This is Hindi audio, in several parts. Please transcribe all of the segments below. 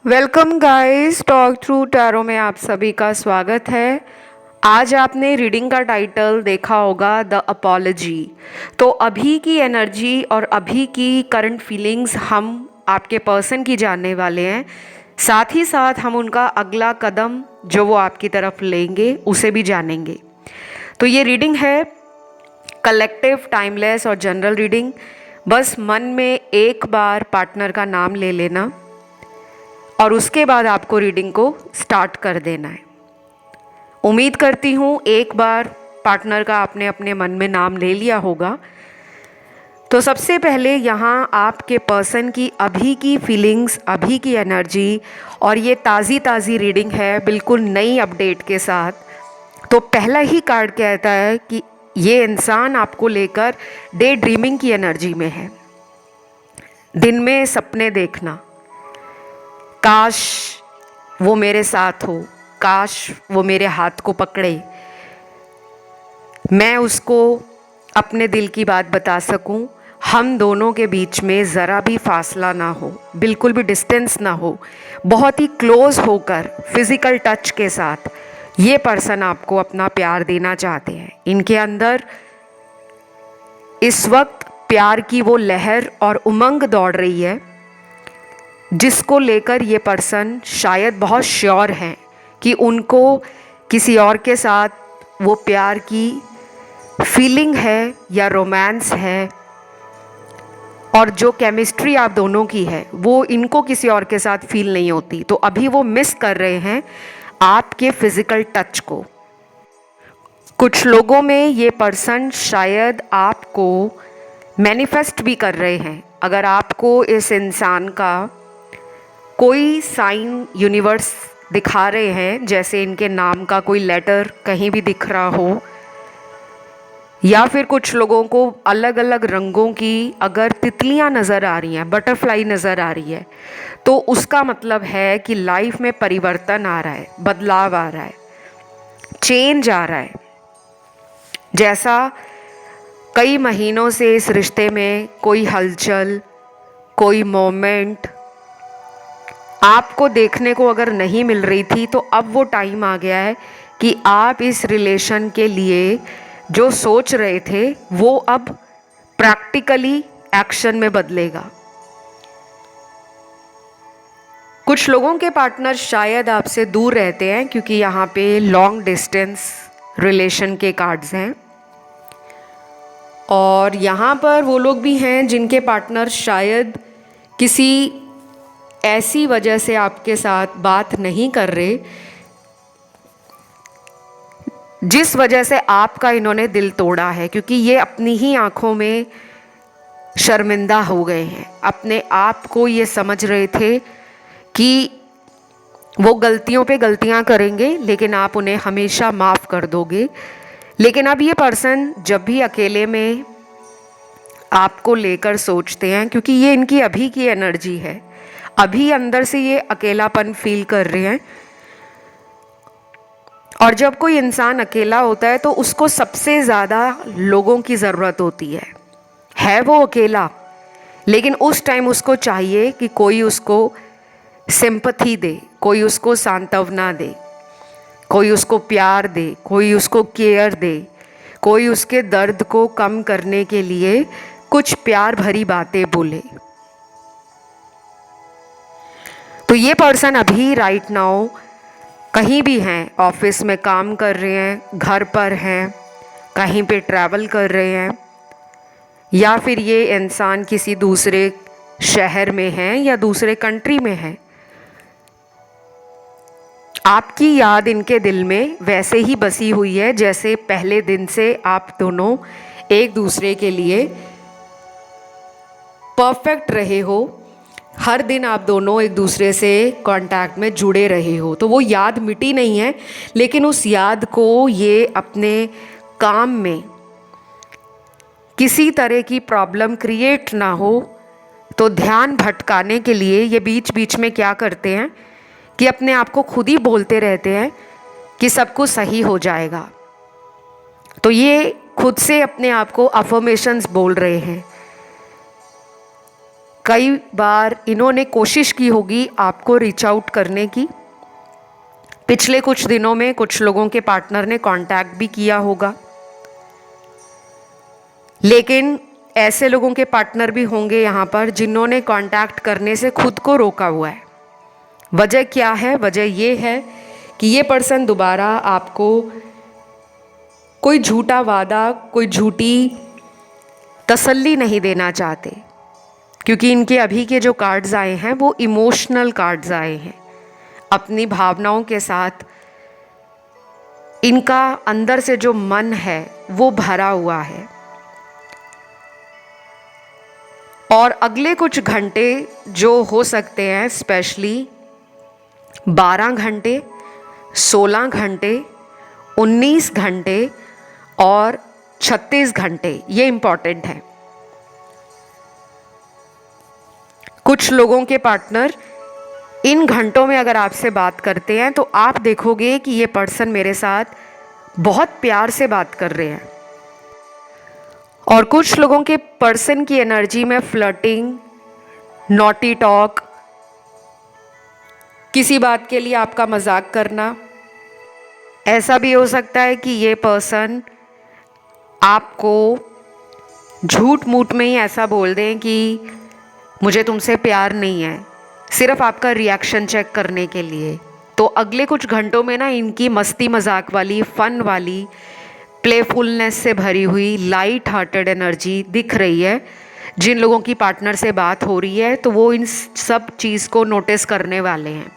Welcome guys, talk through tarot में आप सभी का स्वागत है। आज आपने रीडिंग का टाइटल देखा होगा, द अपॉलजी। तो अभी की एनर्जी और अभी की करंट फीलिंग्स हम आपके पर्सन की जानने वाले हैं। साथ ही साथ हम उनका अगला कदम जो वो आपकी तरफ लेंगे उसे भी जानेंगे। तो ये रीडिंग है कलेक्टिव, टाइमलेस और जनरल रीडिंग। बस मन में एक बार पार्टनर का नाम ले लेना और उसके बाद आपको रीडिंग को स्टार्ट कर देना है। उम्मीद करती हूँ एक बार पार्टनर का आपने अपने मन में नाम ले लिया होगा। तो सबसे पहले यहाँ आपके पर्सन की अभी की फीलिंग्स, अभी की एनर्जी, और ये ताज़ी ताज़ी रीडिंग है बिल्कुल नई अपडेट के साथ। तो पहला ही कार्ड कहता है कि ये इंसान आपको लेकर डे ड्रीमिंग की एनर्जी में है। दिन में सपने देखना, काश वो मेरे साथ हो, काश वो मेरे हाथ को पकड़े, मैं उसको अपने दिल की बात बता सकूं, हम दोनों के बीच में ज़रा भी फासला ना हो, बिल्कुल भी डिस्टेंस ना हो, बहुत ही क्लोज होकर फिज़िकल टच के साथ ये पर्सन आपको अपना प्यार देना चाहते हैं। इनके अंदर इस वक्त प्यार की वो लहर और उमंग दौड़ रही है जिसको लेकर ये पर्सन शायद बहुत श्योर हैं कि उनको किसी और के साथ वो प्यार की फीलिंग है या रोमांस है, और जो केमिस्ट्री आप दोनों की है वो इनको किसी और के साथ फील नहीं होती। तो अभी वो मिस कर रहे हैं आपके फिज़िकल टच को। कुछ लोगों में ये पर्सन शायद आपको मैनिफेस्ट भी कर रहे हैं। अगर आपको इस इंसान का कोई साइन यूनिवर्स दिखा रहे हैं, जैसे इनके नाम का कोई लेटर कहीं भी दिख रहा हो, या फिर कुछ लोगों को अलग अलग रंगों की अगर तितलियां नज़र आ रही हैं, बटरफ्लाई नज़र आ रही है, तो उसका मतलब है कि लाइफ में परिवर्तन आ रहा है, बदलाव आ रहा है, चेंज आ रहा है। जैसा कई महीनों से इस रिश्ते में कोई हलचल, कोई मोमेंट आपको देखने को अगर नहीं मिल रही थी, तो अब वो टाइम आ गया है कि आप इस रिलेशन के लिए जो सोच रहे थे वो अब प्रैक्टिकली एक्शन में बदलेगा। कुछ लोगों के पार्टनर शायद आपसे दूर रहते हैं क्योंकि यहाँ पे लॉन्ग डिस्टेंस रिलेशन के कार्ड्स हैं, और यहाँ पर वो लोग भी हैं जिनके पार्टनर शायद किसी ऐसी वजह से आपके साथ बात नहीं कर रहे जिस वजह से आपका इन्होंने दिल तोड़ा है, क्योंकि ये अपनी ही आंखों में शर्मिंदा हो गए हैं। अपने आप को ये समझ रहे थे कि वो गलतियों पे गलतियां करेंगे लेकिन आप उन्हें हमेशा माफ़ कर दोगे। लेकिन अब ये पर्सन जब भी अकेले में आपको लेकर सोचते हैं, क्योंकि ये इनकी अभी की एनर्जी है, अभी अंदर से ये अकेलापन फील कर रहे हैं। और जब कोई इंसान अकेला होता है तो उसको सबसे ज़्यादा लोगों की ज़रूरत होती है वो अकेला, लेकिन उस टाइम उसको चाहिए कि कोई उसको सिंपैथी दे, कोई उसको सांत्वना दे, कोई उसको प्यार दे, कोई उसको केयर दे, कोई उसके दर्द को कम करने के लिए कुछ प्यार भरी बातें बोले। तो ये पर्सन अभी राइट नाउ कहीं भी हैं, ऑफिस में काम कर रहे हैं, घर पर हैं, कहीं पे ट्रैवल कर रहे हैं, या फिर ये इंसान किसी दूसरे शहर में है या दूसरे कंट्री में है। आपकी याद इनके दिल में वैसे ही बसी हुई है जैसे पहले दिन से आप दोनों एक दूसरे के लिए परफेक्ट रहे हो। हर दिन आप दोनों एक दूसरे से कांटेक्ट में जुड़े रहे हो, तो वो याद मिटी नहीं है, लेकिन उस याद को ये अपने काम में किसी तरह की प्रॉब्लम क्रिएट ना हो तो ध्यान भटकाने के लिए ये बीच बीच में क्या करते हैं कि अपने आप को खुद ही बोलते रहते हैं कि सब कुछ सही हो जाएगा। तो ये खुद से अपने आप को अफर्मेशंस बोल रहे हैं। कई बार इन्होंने कोशिश की होगी आपको रीच आउट करने की। पिछले कुछ दिनों में कुछ लोगों के पार्टनर ने कांटेक्ट भी किया होगा, लेकिन ऐसे लोगों के पार्टनर भी होंगे यहाँ पर जिन्होंने कांटेक्ट करने से खुद को रोका हुआ है। वजह क्या है? वजह ये है कि ये पर्सन दोबारा आपको कोई झूठा वादा, कोई झूठी तसल्ली नहीं देना चाहते, क्योंकि इनके अभी के जो कार्ड्स आए हैं वो इमोशनल कार्ड्स आए हैं। अपनी भावनाओं के साथ इनका अंदर से जो मन है वो भरा हुआ है। और अगले कुछ घंटे जो हो सकते हैं, स्पेशली 12 घंटे, 16 घंटे, 19 घंटे और 36 घंटे, ये इम्पॉर्टेंट है। कुछ लोगों के पार्टनर इन घंटों में अगर आपसे बात करते हैं तो आप देखोगे कि ये पर्सन मेरे साथ बहुत प्यार से बात कर रहे हैं। और कुछ लोगों के पर्सन की एनर्जी में फ्लर्टिंग, नॉटी टॉक, किसी बात के लिए आपका मजाक करना, ऐसा भी हो सकता है कि ये पर्सन आपको झूठ मूठ में ही ऐसा बोल दें कि मुझे तुमसे प्यार नहीं है, सिर्फ आपका रिएक्शन चेक करने के लिए। तो अगले कुछ घंटों में ना इनकी मस्ती मजाक वाली, फन वाली, प्लेफुलनेस से भरी हुई, लाइट हार्टेड एनर्जी दिख रही है। जिन लोगों की पार्टनर से बात हो रही है तो वो इन सब चीज़ को नोटिस करने वाले हैं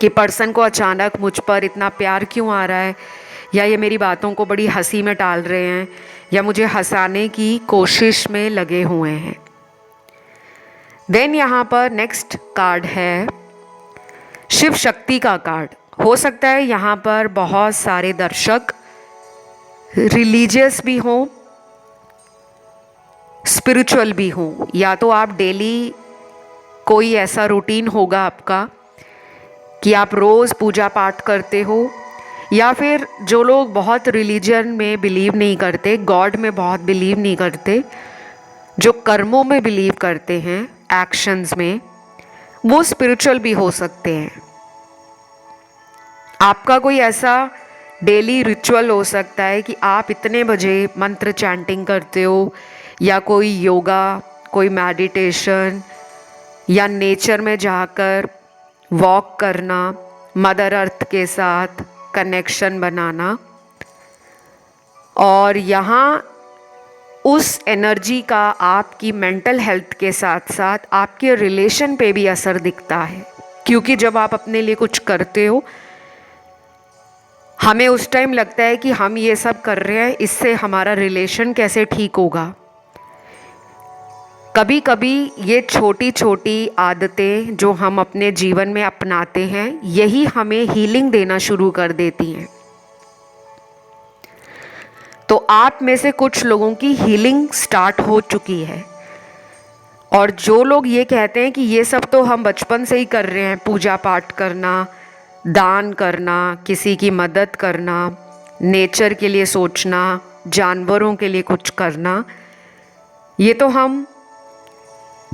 कि पर्सन को अचानक मुझ पर इतना प्यार क्यों आ रहा है, या ये मेरी बातों को बड़ी हंसी में टाल रहे हैं, या मुझे हंसाने की कोशिश में लगे हुए हैं। देन यहाँ पर नेक्स्ट कार्ड है शिव शक्ति का कार्ड। हो सकता है यहाँ पर बहुत सारे दर्शक रिलीजियस भी हों, स्पिरिचुअल भी हों, या तो आप डेली कोई ऐसा रूटीन होगा आपका कि आप रोज़ पूजा पाठ करते हो, या फिर जो लोग बहुत रिलीजन में बिलीव नहीं करते, गॉड में बहुत बिलीव नहीं करते, जो कर्मों में बिलीव करते हैं, एक्शंस में, वो स्पिरिचुअल भी हो सकते हैं। आपका कोई ऐसा डेली रिचुअल हो सकता है कि आप इतने बजे मंत्र चैंटिंग करते हो, या कोई योगा, कोई मेडिटेशन, या नेचर में जाकर वॉक करना, मदर अर्थ के साथ कनेक्शन बनाना। और यहाँ उस एनर्जी का आपकी मेंटल हेल्थ के साथ साथ आपके रिलेशन पे भी असर दिखता है, क्योंकि जब आप अपने लिए कुछ करते हो, हमें उस टाइम लगता है कि हम ये सब कर रहे हैं, इससे हमारा रिलेशन कैसे ठीक होगा। कभी कभी ये छोटी छोटी आदतें जो हम अपने जीवन में अपनाते हैं, यही हमें हीलिंग देना शुरू कर देती हैं। तो आप में से कुछ लोगों की हीलिंग स्टार्ट हो चुकी है, और जो लोग ये कहते हैं कि ये सब तो हम बचपन से ही कर रहे हैं, पूजा पाठ करना, दान करना, किसी की मदद करना, नेचर के लिए सोचना, जानवरों के लिए कुछ करना, ये तो हम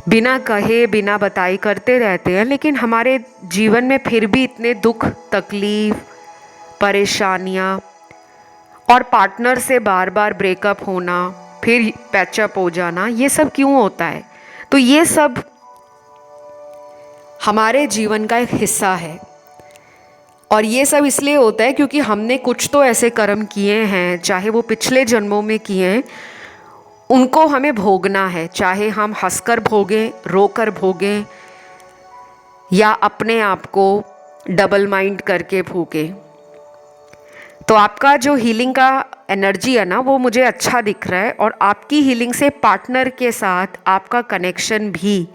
बिना कहे बिना बताए करते रहते हैं, लेकिन हमारे जीवन में फिर भी इतने दुख, तकलीफ, परेशानियाँ और पार्टनर से बार बार ब्रेकअप होना, फिर पैचअप हो जाना, ये सब क्यों होता है? तो ये सब हमारे जीवन का एक हिस्सा है, और ये सब इसलिए होता है क्योंकि हमने कुछ तो ऐसे कर्म किए हैं, चाहे वो पिछले जन्मों में किए हैं, उनको हमें भोगना है, चाहे हम हंसकर भोगें, रोकर भोगें, या अपने आप को डबल माइंड करके भोगें। तो आपका जो हीलिंग का एनर्जी है ना, वो मुझे अच्छा दिख रहा है, और आपकी हीलिंग से पार्टनर के साथ आपका कनेक्शन भी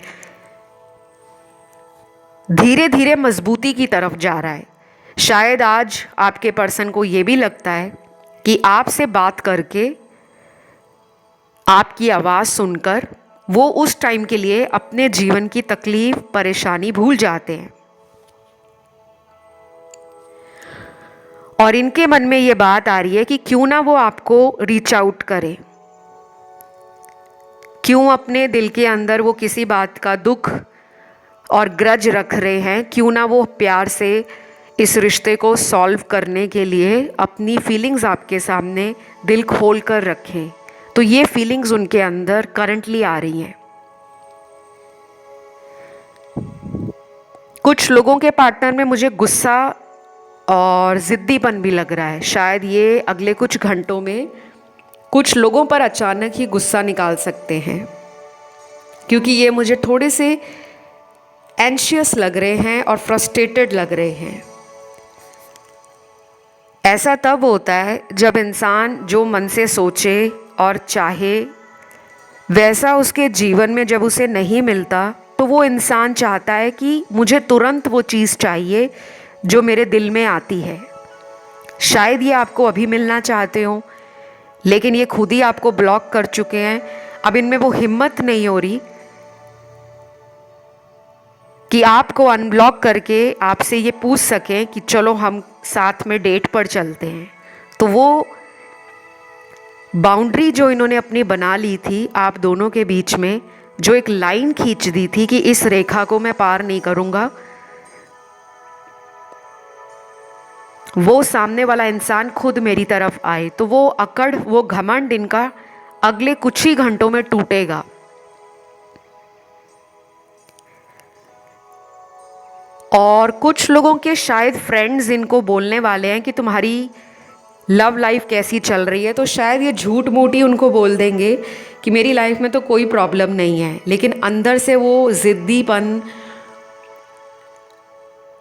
धीरे धीरे मजबूती की तरफ जा रहा है। शायद आज आपके पर्सन को ये भी लगता है कि आपसे बात करके, आपकी आवाज़ सुनकर वो उस टाइम के लिए अपने जीवन की तकलीफ, परेशानी भूल जाते हैं, और इनके मन में ये बात आ रही है कि क्यों ना वो आपको रीच आउट करे। क्यों अपने दिल के अंदर वो किसी बात का दुख और ग्रज रख रहे हैं, क्यों ना वो प्यार से इस रिश्ते को सॉल्व करने के लिए अपनी फीलिंग्स आपके सामने दिल खोल कर रखें। तो ये फीलिंग्स उनके अंदर करंटली आ रही हैं। कुछ लोगों के पार्टनर में मुझे गुस्सा और ज़िद्दीपन भी लग रहा है। शायद ये अगले कुछ घंटों में कुछ लोगों पर अचानक ही गुस्सा निकाल सकते हैं, क्योंकि ये मुझे थोड़े से एंशियस लग रहे हैं और फ्रस्ट्रेटेड लग रहे हैं। ऐसा तब होता है जब इंसान जो मन से सोचे और चाहे वैसा उसके जीवन में जब उसे नहीं मिलता, तो वो इंसान चाहता है कि मुझे तुरंत वो चीज़ चाहिए जो मेरे दिल में आती है। शायद ये आपको अभी मिलना चाहते हो, लेकिन ये खुद ही आपको ब्लॉक कर चुके हैं। अब इनमें वो हिम्मत नहीं हो रही कि आपको अनब्लॉक करके आपसे ये पूछ सकें कि चलो हम साथ में डेट पर चलते हैं। तो वो बाउंड्री जो इन्होंने अपनी बना ली थी आप दोनों के बीच में, जो एक लाइन खींच दी थी कि इस रेखा को मैं पार नहीं करूँगा, वो सामने वाला इंसान खुद मेरी तरफ आए, तो वो अकड़, वो घमंड इनका अगले कुछ ही घंटों में टूटेगा। और कुछ लोगों के शायद फ्रेंड्स इनको बोलने वाले हैं कि तुम्हारी लव लाइफ कैसी चल रही है, तो शायद ये झूठ मूठ ही उनको बोल देंगे कि मेरी लाइफ में तो कोई प्रॉब्लम नहीं है, लेकिन अंदर से वो ज़िद्दीपन,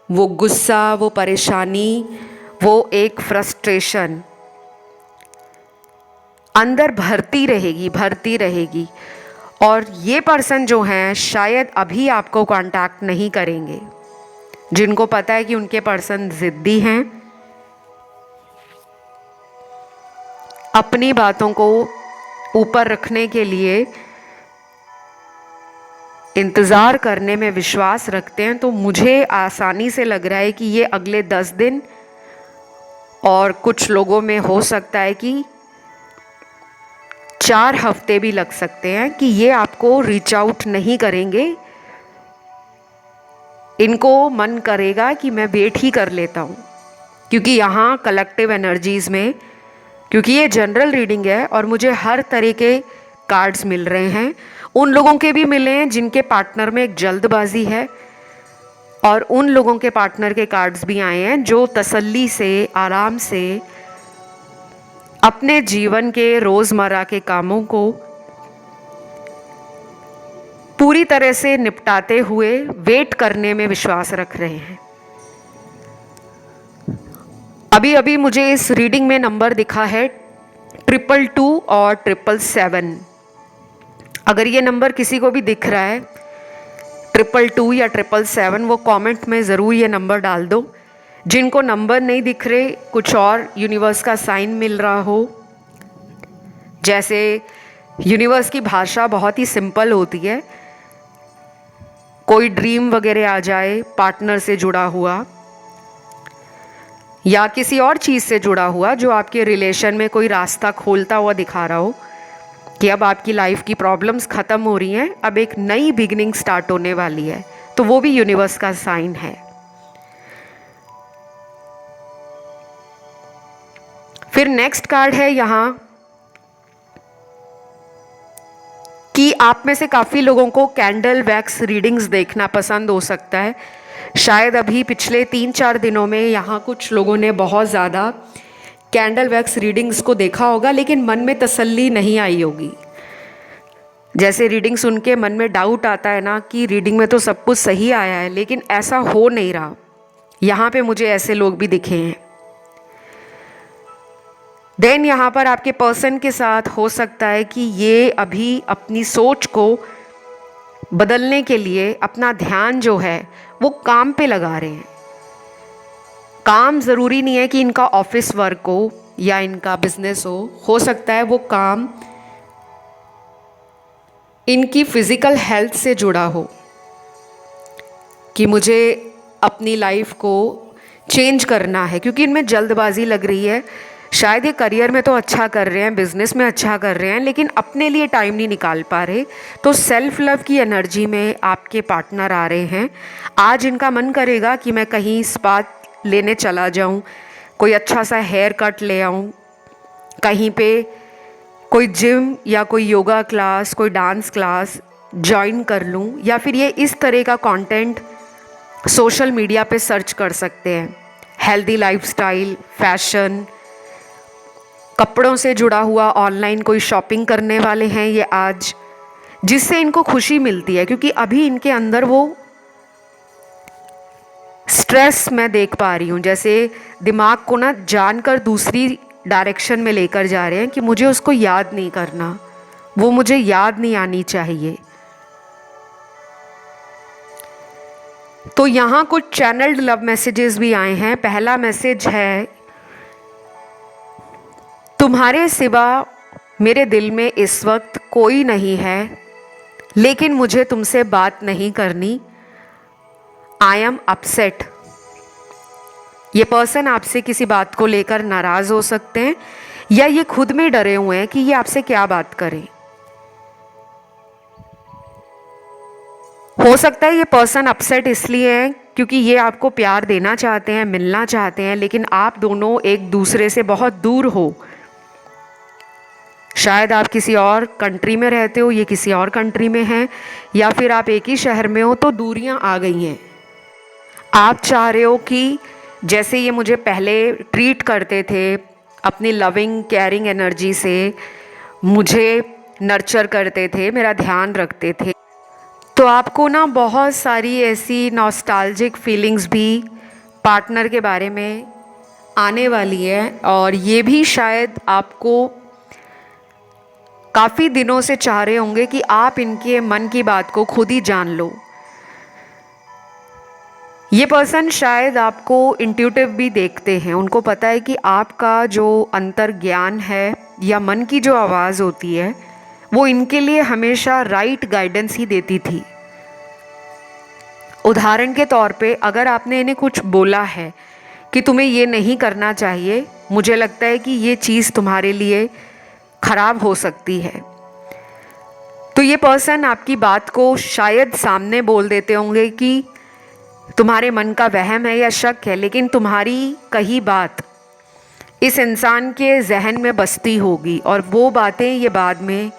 वो गुस्सा, वो परेशानी, वो एक फ्रस्ट्रेशन अंदर भरती रहेगी। और ये पर्सन जो हैं शायद अभी आपको कांटेक्ट नहीं करेंगे। जिनको पता है कि उनके पर्सन ज़िद्दी हैं, अपनी बातों को ऊपर रखने के लिए इंतज़ार करने में विश्वास रखते हैं, तो मुझे आसानी से लग रहा है कि ये अगले 10 दिन और कुछ लोगों में हो सकता है कि 4 हफ्ते भी लग सकते हैं कि ये आपको रीच आउट नहीं करेंगे। इनको मन करेगा कि मैं वेट ही कर लेता हूँ, क्योंकि यहाँ कलेक्टिव एनर्जीज़ में, क्योंकि ये जनरल रीडिंग है और मुझे हर तरह के कार्ड्स मिल रहे हैं। उन लोगों के भी मिले हैं जिनके पार्टनर में एक जल्दबाजी है, और उन लोगों के पार्टनर के कार्ड्स भी आए हैं जो तसल्ली से, आराम से अपने जीवन के रोज़मर्रा के कामों को पूरी तरह से निपटाते हुए वेट करने में विश्वास रख रहे हैं। अभी अभी मुझे इस रीडिंग में नंबर दिखा है 222 और 777। अगर ये नंबर किसी को भी दिख रहा है 222 या 777, वो कमेंट में ज़रूर ये नंबर डाल दो। जिनको नंबर नहीं दिख रहे, कुछ और यूनिवर्स का साइन मिल रहा हो, जैसे यूनिवर्स की भाषा बहुत ही सिंपल होती है, कोई ड्रीम वगैरह आ जाए पार्टनर से जुड़ा हुआ या किसी और चीज़ से जुड़ा हुआ जो आपके रिलेशन में कोई रास्ता खोलता हुआ दिखा रहा हो कि अब आपकी लाइफ की प्रॉब्लम्स ख़त्म हो रही हैं, अब एक नई बिगिनिंग स्टार्ट होने वाली है, तो वो भी यूनिवर्स का साइन है। फिर नेक्स्ट कार्ड है यहाँ कि आप में से काफ़ी लोगों को कैंडल वैक्स रीडिंग्स देखना पसंद हो सकता है। शायद अभी पिछले 3-4 दिनों में यहाँ कुछ लोगों ने बहुत ज़्यादा कैंडल वैक्स रीडिंग्स को देखा होगा, लेकिन मन में तसल्ली नहीं आई होगी। जैसे रीडिंग सुन के मन में डाउट आता है ना कि रीडिंग में तो सब कुछ सही आया है, लेकिन ऐसा हो नहीं रहा। यहाँ पे मुझे ऐसे लोग भी दिखे हैं। देन यहाँ पर आपके पर्सन के साथ हो सकता है कि ये अभी अपनी सोच को बदलने के लिए अपना ध्यान जो है वो काम पे लगा रहे हैं। काम ज़रूरी नहीं है कि इनका ऑफिस वर्क हो या इनका बिजनेस हो सकता है वो काम इनकी फिज़िकल हेल्थ से जुड़ा हो, कि मुझे अपनी लाइफ को चेंज करना है, क्योंकि इनमें जल्दबाजी लग रही है। शायद ये करियर में तो अच्छा कर रहे हैं, बिजनेस में अच्छा कर रहे हैं, लेकिन अपने लिए टाइम नहीं निकाल पा रहे। तो सेल्फ लव की एनर्जी में आपके पार्टनर आ रहे हैं। आज इनका मन करेगा कि मैं कहीं स्पा लेने चला जाऊं, कोई अच्छा सा हेयर कट ले आऊं, कहीं पे कोई जिम या कोई योगा क्लास, कोई डांस क्लास ज्वाइन कर लूं, या फिर ये इस तरह का कंटेंट सोशल मीडिया पे सर्च कर सकते हैं। हेल्दी लाइफस्टाइल, फैशन, कपड़ों से जुड़ा हुआ ऑनलाइन कोई शॉपिंग करने वाले हैं ये आज, जिससे इनको खुशी मिलती है। क्योंकि अभी इनके अंदर वो स्ट्रेस मैं देख पा रही हूँ, जैसे दिमाग को ना जानकर दूसरी डायरेक्शन में लेकर जा रहे हैं कि मुझे उसको याद नहीं करना, वो मुझे याद नहीं आनी चाहिए। तो यहाँ कुछ चैनल्ड लव मैसेजेस भी आए हैं। पहला मैसेज है, तुम्हारे सिवा मेरे दिल में इस वक्त कोई नहीं है, लेकिन मुझे तुमसे बात नहीं करनी। I am upset. ये पर्सन आपसे किसी बात को लेकर नाराज हो सकते हैं, या ये खुद में डरे हुए हैं कि ये आपसे क्या बात करें। हो सकता है ये पर्सन अपसेट इसलिए है क्योंकि ये आपको प्यार देना चाहते हैं, मिलना चाहते हैं, लेकिन आप दोनों एक दूसरे से बहुत दूर हो। शायद आप किसी और कंट्री में रहते हो, ये किसी और कंट्री में हैं, या फिर आप एक ही शहर में हो, तो दूरियां आ गई हैं। आप चाह रहे हो कि जैसे ये मुझे पहले ट्रीट करते थे, अपनी लविंग केयरिंग एनर्जी से मुझे नर्चर करते थे, मेरा ध्यान रखते थे, तो आपको ना बहुत सारी ऐसी नॉस्टैल्जिक फीलिंग्स भी पार्टनर के बारे में आने वाली है। और ये भी शायद आपको काफ़ी दिनों से चाह रहे होंगे कि आप इनके मन की बात को खुद ही जान लो। ये पर्सन शायद आपको इंट्यूटिव भी देखते हैं, उनको पता है कि आपका जो अंतर ज्ञान है या मन की जो आवाज़ होती है वो इनके लिए हमेशा राइट गाइडेंस ही देती थी। उदाहरण के तौर पे अगर आपने इन्हें कुछ बोला है कि तुम्हें ये नहीं करना चाहिए, मुझे लगता है कि ये चीज़ तुम्हारे लिए खराब हो सकती है, तो ये पर्सन आपकी बात को शायद सामने बोल देते होंगे कि तुम्हारे मन का वहम है या शक है, लेकिन तुम्हारी कही बात इस इंसान के जहन में बसती होगी, और वो बातें ये बाद में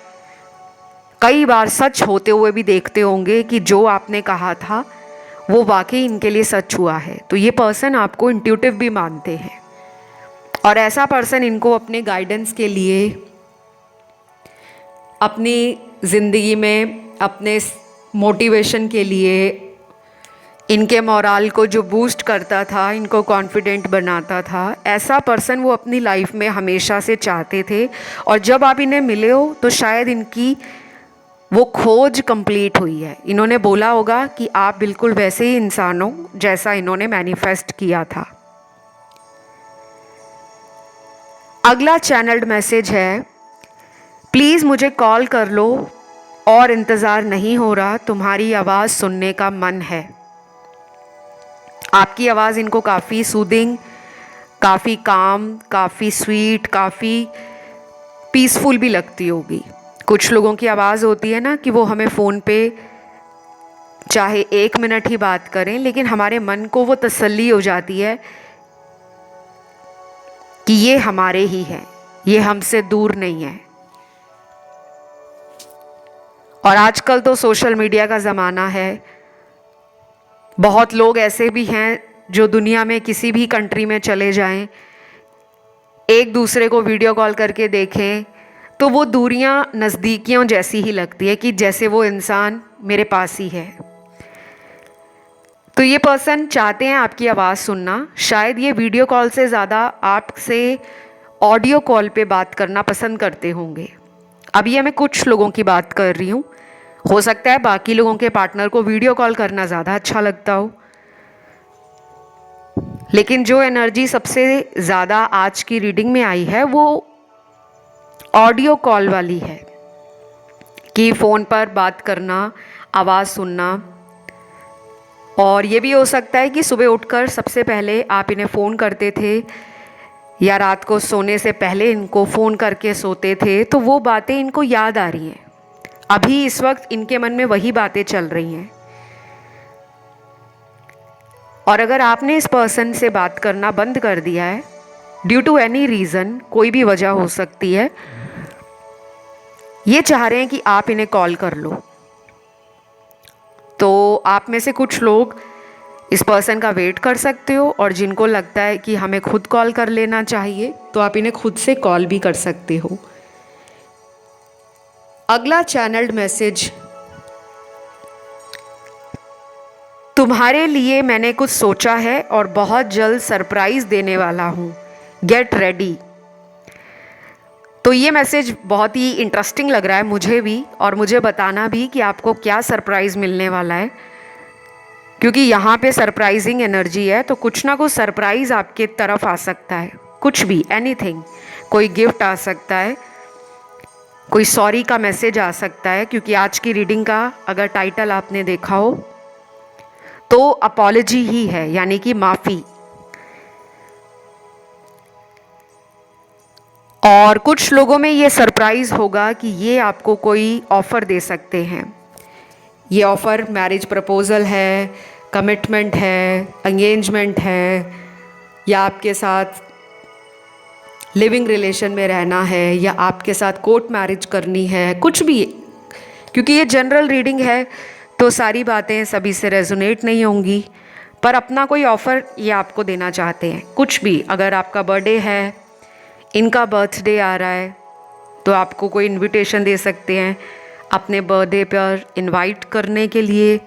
कई बार सच होते हुए भी देखते होंगे कि जो आपने कहा था वो वाकई इनके लिए सच हुआ है। तो ये पर्सन आपको इंट्यूटिव भी मानते हैं, और ऐसा पर्सन इनको अपने गाइडेंस के लिए, अपनी ज़िंदगी में अपने मोटिवेशन के लिए, इनके मोराल को जो बूस्ट करता था, इनको कॉन्फिडेंट बनाता था, ऐसा पर्सन वो अपनी लाइफ में हमेशा से चाहते थे। और जब आप इन्हें मिले हो तो शायद इनकी वो खोज कंप्लीट हुई है। इन्होंने बोला होगा कि आप बिल्कुल वैसे ही इंसान हो जैसा इन्होंने मैनिफेस्ट किया था। अगला चैनल्ड मैसेज है, प्लीज़ मुझे कॉल कर लो और इंतज़ार नहीं हो रहा, तुम्हारी आवाज़ सुनने का मन है। आपकी आवाज़ इनको काफ़ी सूदिंग, काफ़ी काम, काफ़ी स्वीट, काफ़ी पीसफुल भी लगती होगी। कुछ लोगों की आवाज़ होती है ना कि वो हमें फ़ोन पे चाहे 1 मिनट ही बात करें, लेकिन हमारे मन को वो तसल्ली हो जाती है कि ये हमारे ही हैं, ये हमसे दूर नहीं है। और आजकल तो सोशल मीडिया का ज़माना है, बहुत लोग ऐसे भी हैं जो दुनिया में किसी भी कंट्री में चले जाएं, एक दूसरे को वीडियो कॉल करके देखें तो वो दूरियां नज़दीकियों जैसी ही लगती है, कि जैसे वो इंसान मेरे पास ही है। तो ये पर्सन चाहते हैं आपकी आवाज़ सुनना। शायद ये वीडियो कॉल से ज़्यादा आपसे ऑडियो कॉल पे बात करना पसंद करते होंगे। अभी मैं कुछ लोगों की बात कर रही हूँ, हो सकता है बाकी लोगों के पार्टनर को वीडियो कॉल करना ज़्यादा अच्छा लगता हो, लेकिन जो एनर्जी सबसे ज़्यादा आज की रीडिंग में आई है वो ऑडियो कॉल वाली है, कि फ़ोन पर बात करना, आवाज़ सुनना। और ये भी हो सकता है कि सुबह उठकर सबसे पहले आप इन्हें फ़ोन करते थे, या रात को सोने से पहले इनको फ़ोन करके सोते थे, तो वो बातें इनको याद आ रही हैं। अभी इस वक्त इनके मन में वही बातें चल रही हैं। और अगर आपने इस पर्सन से बात करना बंद कर दिया है ड्यू टू एनी रीज़न, कोई भी वजह हो सकती है, ये चाह रहे हैं कि आप इन्हें कॉल कर लो, तो आप में से कुछ लोग इस पर्सन का वेट कर सकते हो, और जिनको लगता है कि हमें खुद कॉल कर लेना चाहिए तो आप इन्हें खुद से कॉल भी कर सकते हो। अगला चैनल्ड मैसेज, तुम्हारे लिए मैंने कुछ सोचा है और बहुत जल्द सरप्राइज देने वाला हूँ, गेट रेडी। तो ये मैसेज बहुत ही इंटरेस्टिंग लग रहा है मुझे भी, और मुझे बताना भी कि आपको क्या सरप्राइज़ मिलने वाला है, क्योंकि यहाँ पे सरप्राइजिंग एनर्जी है। तो कुछ ना कुछ सरप्राइज़ आपके तरफ आ सकता है, कुछ भी, एनीथिंग। कोई गिफ्ट आ सकता है, कोई सॉरी का मैसेज आ सकता है, क्योंकि आज की रीडिंग का अगर टाइटल आपने देखा हो तो अपॉलजी ही है, यानी कि माफ़ी। और कुछ लोगों में ये सरप्राइज़ होगा कि ये आपको कोई ऑफ़र दे सकते हैं। ये ऑफ़र मैरिज प्रपोज़ल है, कमिटमेंट है, एंगेजमेंट है, या आपके साथ लिविंग रिलेशन में रहना है, या आपके साथ कोर्ट मैरिज करनी है, कुछ भी। क्योंकि ये जनरल रीडिंग है तो सारी बातें सभी से रेजोनेट नहीं होंगी, पर अपना कोई ऑफ़र ये आपको देना चाहते हैं, कुछ भी। अगर आपका बर्थडे है, इनका बर्थडे आ रहा है, तो आपको कोई इनविटेशन दे सकते हैं अपने बर्थडे पर इनवाइट करने के लिए।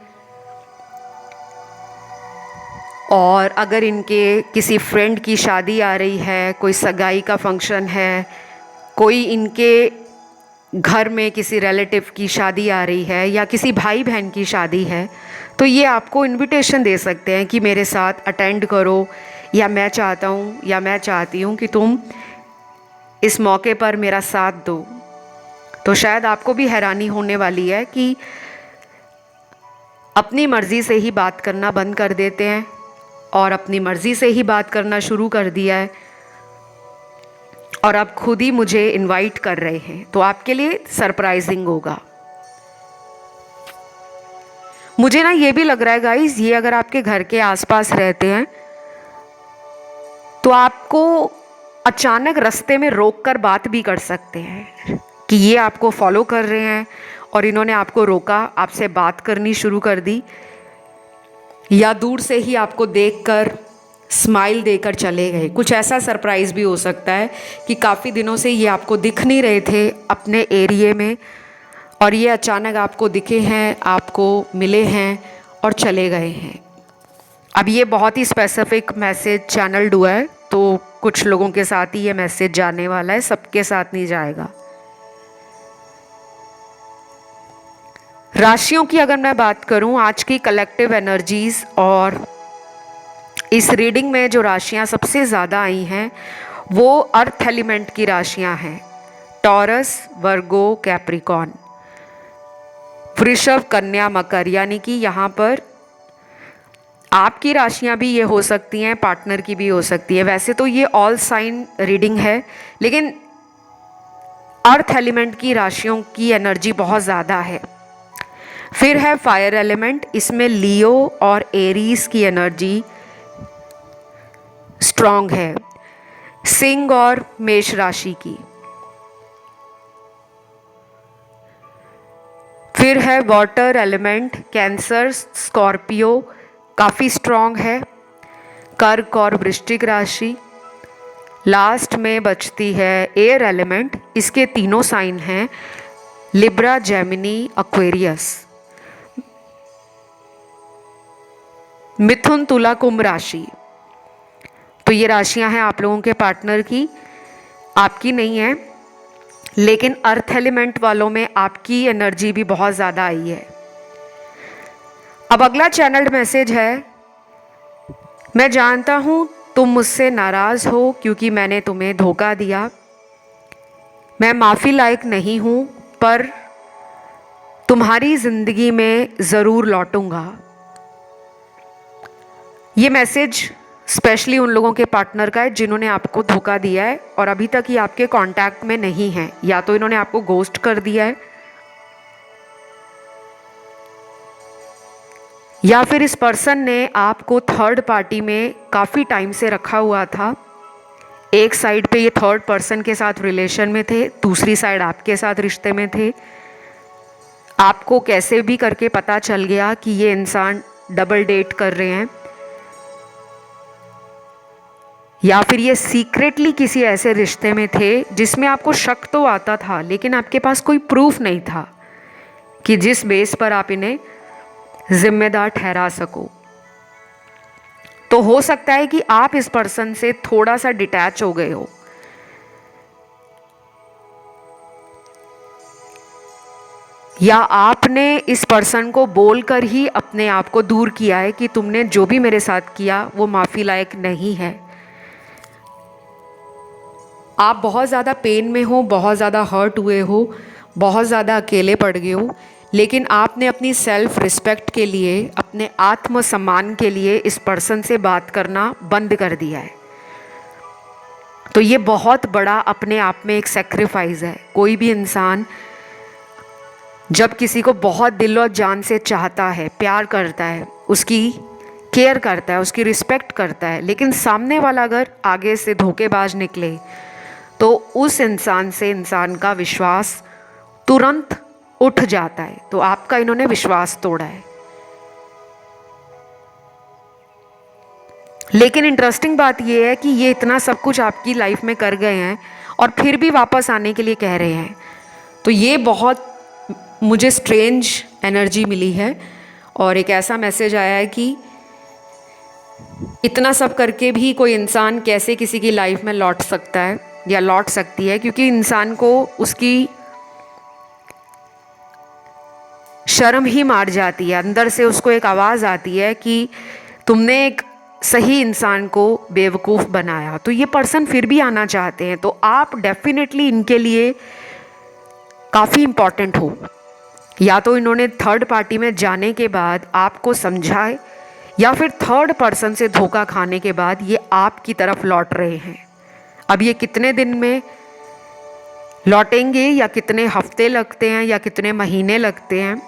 और अगर इनके किसी फ्रेंड की शादी आ रही है, कोई सगाई का फंक्शन है, कोई इनके घर में किसी रिलेटिव की शादी आ रही है, या किसी भाई बहन की शादी है, तो ये आपको इनविटेशन दे सकते हैं कि मेरे साथ अटेंड करो, या मैं चाहता हूँ या मैं चाहती हूँ कि तुम इस मौके पर मेरा साथ दो। तो शायद आपको भी हैरानी होने वाली है कि अपनी मर्ज़ी से ही बात करना बंद कर देते हैं और अपनी मर्ज़ी से ही बात करना शुरू कर दिया है, और अब खुद ही मुझे इनवाइट कर रहे हैं। तो आपके लिए सरप्राइजिंग होगा। मुझे ना ये भी लग रहा है गाइस, ये अगर आपके घर के आसपास रहते हैं तो आपको अचानक रास्ते में रोक कर बात भी कर सकते हैं कि ये आपको फॉलो कर रहे हैं और इन्होंने आपको रोका, आपसे बात करनी शुरू कर दी, या दूर से ही आपको देखकर स्माइल देकर चले गए। कुछ ऐसा सरप्राइज़ भी हो सकता है कि काफ़ी दिनों से ये आपको दिख नहीं रहे थे अपने एरिए में, और ये अचानक आपको दिखे हैं, आपको मिले हैं और चले गए हैं। अब ये बहुत ही स्पेसिफिक मैसेज चैनल्ड हुआ है, तो कुछ लोगों के साथ ही ये मैसेज जाने वाला है, सबके साथ नहीं जाएगा। राशियों की अगर मैं बात करूं, आज की कलेक्टिव एनर्जीज, और इस रीडिंग में जो राशियां सबसे ज़्यादा आई हैं वो अर्थ एलिमेंट की राशियां हैं। टॉरस, वर्गो, कैप्रिकॉन, वृषभ, कन्या, मकर, यानी कि यहाँ पर आपकी राशियां भी ये हो सकती हैं, पार्टनर की भी हो सकती है। वैसे तो ये ऑल साइन रीडिंग है, लेकिन अर्थ एलिमेंट की राशियों की एनर्जी बहुत ज़्यादा है। फिर है फायर एलिमेंट, इसमें लियो और एरीज की एनर्जी स्ट्रॉन्ग है। सिंह और मेष राशि की। फिर है वाटर एलिमेंट, कैंसर, स्कॉर्पियो काफ़ी स्ट्रॉन्ग है। कर्क और वृश्चिक राशि। लास्ट में बचती है एयर एलिमेंट, इसके तीनों साइन हैं लिब्रा, जेमिनी, एक्वेरियस। मिथुन, तुला, कुंभ राशि। तो ये राशियां हैं आप लोगों के पार्टनर की, आपकी नहीं है, लेकिन अर्थ एलिमेंट वालों में आपकी एनर्जी भी बहुत ज़्यादा आई है। अब अगला चैनल्ड मैसेज है, मैं जानता हूँ तुम मुझसे नाराज़ हो क्योंकि मैंने तुम्हें धोखा दिया। मैं माफ़ी लायक नहीं हूँ, पर तुम्हारी ज़िंदगी में ज़रूर लौटूंगा। ये मैसेज स्पेशली उन लोगों के पार्टनर का है जिन्होंने आपको धोखा दिया है और अभी तक ये आपके कांटेक्ट में नहीं है, या तो इन्होंने आपको घोस्ट कर दिया है या फिर इस पर्सन ने आपको थर्ड पार्टी में काफ़ी टाइम से रखा हुआ था। एक साइड पे ये थर्ड पर्सन के साथ रिलेशन में थे, दूसरी साइड आपके साथ रिश्ते में थे। आपको कैसे भी करके पता चल गया कि ये इंसान डबल डेट कर रहे हैं, या फिर ये सीक्रेटली किसी ऐसे रिश्ते में थे जिसमें आपको शक तो आता था लेकिन आपके पास कोई प्रूफ नहीं था कि जिस बेस पर आप इन्हें जिम्मेदार ठहरा सको। तो हो सकता है कि आप इस पर्सन से थोड़ा सा डिटैच हो गए हो, या आपने इस पर्सन को बोलकर ही अपने आप को दूर किया है कि तुमने जो भी मेरे साथ किया वो माफ़ी लायक नहीं है। आप बहुत ज़्यादा पेन में हो, बहुत ज़्यादा हर्ट हुए हो, बहुत ज़्यादा अकेले पड़ गए हो, लेकिन आपने अपनी सेल्फ रिस्पेक्ट के लिए, अपने आत्मसम्मान के लिए इस पर्सन से बात करना बंद कर दिया है। तो ये बहुत बड़ा अपने आप में एक सेक्रीफाइस है। कोई भी इंसान जब किसी को बहुत दिल और जान से चाहता है, प्यार करता है, उसकी केयर करता है, उसकी रिस्पेक्ट करता है, लेकिन सामने वाला अगर आगे से धोखेबाज निकले तो उस इंसान से इंसान का विश्वास तुरंत उठ जाता है। तो आपका इन्होंने विश्वास तोड़ा है। लेकिन इंटरेस्टिंग बात यह है कि ये इतना सब कुछ आपकी लाइफ में कर गए हैं और फिर भी वापस आने के लिए कह रहे हैं। तो ये बहुत मुझे स्ट्रेंज एनर्जी मिली है और एक ऐसा मैसेज आया है कि इतना सब करके भी कोई इंसान कैसे किसी की लाइफ में लौट सकता है या लौट सकती है, क्योंकि इंसान को उसकी शर्म ही मार जाती है। अंदर से उसको एक आवाज़ आती है कि तुमने एक सही इंसान को बेवकूफ़ बनाया। तो ये पर्सन फिर भी आना चाहते हैं, तो आप डेफिनेटली इनके लिए काफ़ी इम्पॉर्टेंट हो। या तो इन्होंने थर्ड पार्टी में जाने के बाद आपको समझाए, या फिर थर्ड पर्सन से धोखा खाने के बाद ये आपकी तरफ लौट रहे हैं। अब ये कितने दिन में लौटेंगे, या कितने हफ्ते लगते हैं, या कितने महीने लगते हैं,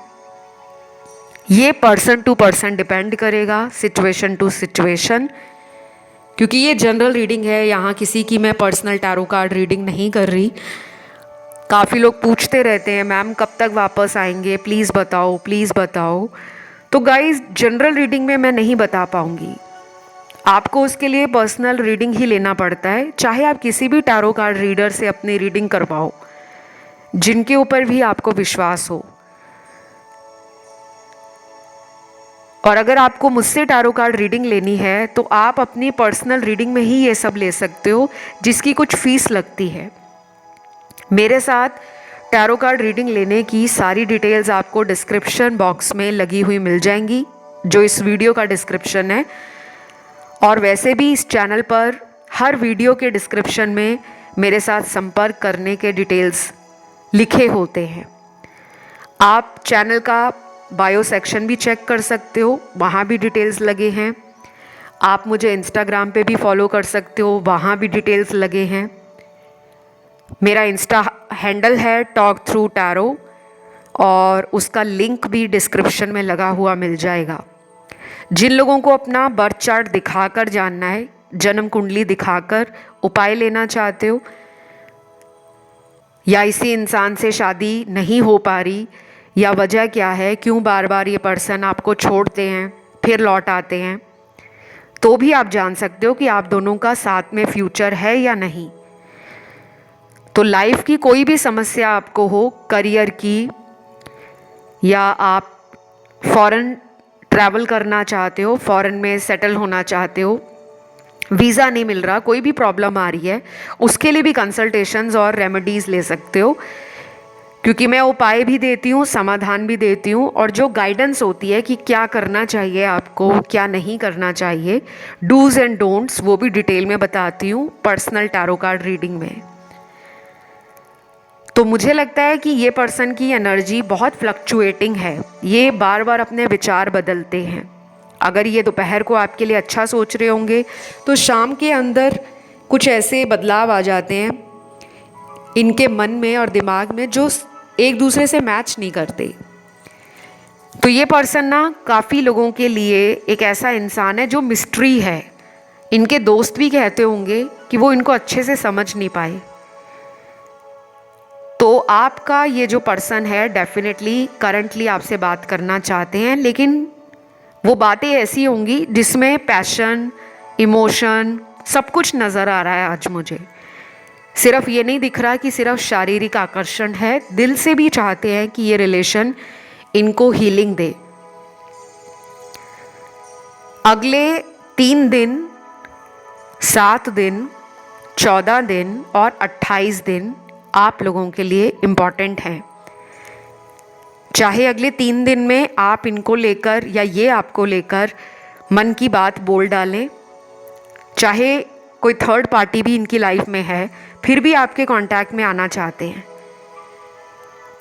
ये पर्सन टू पर्सन डिपेंड करेगा, सिचुएशन टू सिचुएशन। क्योंकि ये जनरल रीडिंग है, यहाँ किसी की मैं पर्सनल टैरो कार्ड रीडिंग नहीं कर रही। काफ़ी लोग पूछते रहते हैं मैम कब तक वापस आएंगे, प्लीज़ बताओ प्लीज़ बताओ। तो गाइस, जनरल रीडिंग में मैं नहीं बता पाऊँगी, आपको उसके लिए पर्सनल रीडिंग ही लेना पड़ता है। चाहे आप किसी भी टैरो कार्ड रीडर से अपनी रीडिंग करवाओ, जिनके ऊपर भी आपको विश्वास हो। और अगर आपको मुझसे टैरो कार्ड रीडिंग लेनी है तो आप अपनी पर्सनल रीडिंग में ही ये सब ले सकते हो, जिसकी कुछ फ़ीस लगती है। मेरे साथ टैरो कार्ड रीडिंग लेने की सारी डिटेल्स आपको डिस्क्रिप्शन बॉक्स में लगी हुई मिल जाएंगी, जो इस वीडियो का डिस्क्रिप्शन है। और वैसे भी इस चैनल पर हर वीडियो के डिस्क्रिप्शन में मेरे साथ संपर्क करने के डिटेल्स लिखे होते हैं। आप चैनल का बायो सेक्शन भी चेक कर सकते हो, वहाँ भी डिटेल्स लगे हैं। आप मुझे इंस्टाग्राम पे भी फॉलो कर सकते हो, वहाँ भी डिटेल्स लगे हैं। मेरा इंस्टा हैंडल है टॉक थ्रू टैरो, और उसका लिंक भी डिस्क्रिप्शन में लगा हुआ मिल जाएगा। जिन लोगों को अपना बर्थ चार्ट दिखाकर जानना है, जन्म कुंडली दिखाकर उपाय लेना चाहते हो, या इसी इंसान से शादी नहीं हो पा रही, या वजह क्या है, क्यों बार बार ये पर्सन आपको छोड़ते हैं फिर लौट आते हैं, तो भी आप जान सकते हो कि आप दोनों का साथ में फ्यूचर है या नहीं। तो लाइफ की कोई भी समस्या आपको हो, करियर की, या आप फॉरेन ट्रैवल करना चाहते हो, फॉरेन में सेटल होना चाहते हो, वीज़ा नहीं मिल रहा, कोई भी प्रॉब्लम आ रही है, उसके लिए भी कंसल्टेशंस और रेमेडीज़ ले सकते हो। क्योंकि मैं उपाय भी देती हूँ, समाधान भी देती हूँ, और जो गाइडेंस होती है कि क्या करना चाहिए आपको, क्या नहीं करना चाहिए, डूज़ एंड डोंट्स, वो भी डिटेल में बताती हूँ पर्सनल टैरो कार्ड रीडिंग में। तो मुझे लगता है कि ये पर्सन की एनर्जी बहुत फ्लक्चुएटिंग है, ये बार बार अपने विचार बदलते हैं। अगर ये दोपहर को आपके लिए अच्छा सोच रहे होंगे तो शाम के अंदर कुछ ऐसे बदलाव आ जाते हैं इनके मन में और दिमाग में जो एक दूसरे से मैच नहीं करते। तो ये पर्सन ना काफ़ी लोगों के लिए एक ऐसा इंसान है जो मिस्ट्री है। इनके दोस्त भी कहते होंगे कि वो इनको अच्छे से समझ नहीं पाए। तो आपका ये जो पर्सन है डेफिनेटली करंटली आपसे बात करना चाहते हैं, लेकिन वो बातें ऐसी होंगी जिसमें पैशन, इमोशन सब कुछ नज़र आ रहा है। आज मुझे सिर्फ ये नहीं दिख रहा कि सिर्फ शारीरिक आकर्षण है, दिल से भी चाहते हैं कि ये रिलेशन इनको हीलिंग दे। अगले 3 दिन, 7 दिन, 14 दिन और 28 दिन आप लोगों के लिए इम्पॉर्टेंट हैं। चाहे अगले 3 दिन में आप इनको लेकर या ये आपको लेकर मन की बात बोल डालें, चाहे कोई थर्ड पार्टी भी इनकी लाइफ में है फिर भी आपके कांटेक्ट में आना चाहते हैं।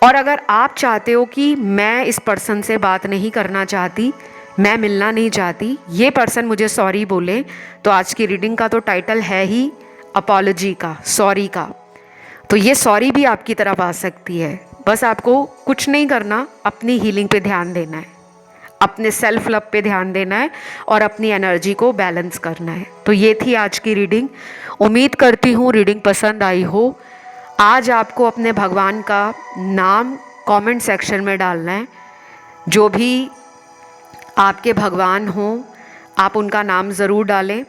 और अगर आप चाहते हो कि मैं इस पर्सन से बात नहीं करना चाहती, मैं मिलना नहीं चाहती, ये पर्सन मुझे सॉरी बोले, तो आज की रीडिंग का तो टाइटल है ही अपॉलॉजी का, सॉरी का। तो ये सॉरी भी आपकी तरफ आ सकती है। बस आपको कुछ नहीं करना, अपनी हीलिंग पे ध्यान देना है, अपने सेल्फ लव पे ध्यान देना है और अपनी एनर्जी को बैलेंस करना है। तो ये थी आज की रीडिंग। उम्मीद करती हूँ रीडिंग पसंद आई हो। आज आपको अपने भगवान का नाम कमेंट सेक्शन में डालना है। जो भी आपके भगवान हों आप उनका नाम ज़रूर डालें।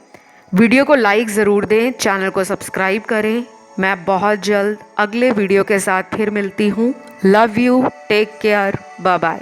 वीडियो को लाइक ज़रूर दें, चैनल को सब्सक्राइब करें। मैं बहुत जल्द अगले वीडियो के साथ फिर मिलती हूँ। Love you, take care, bye bye.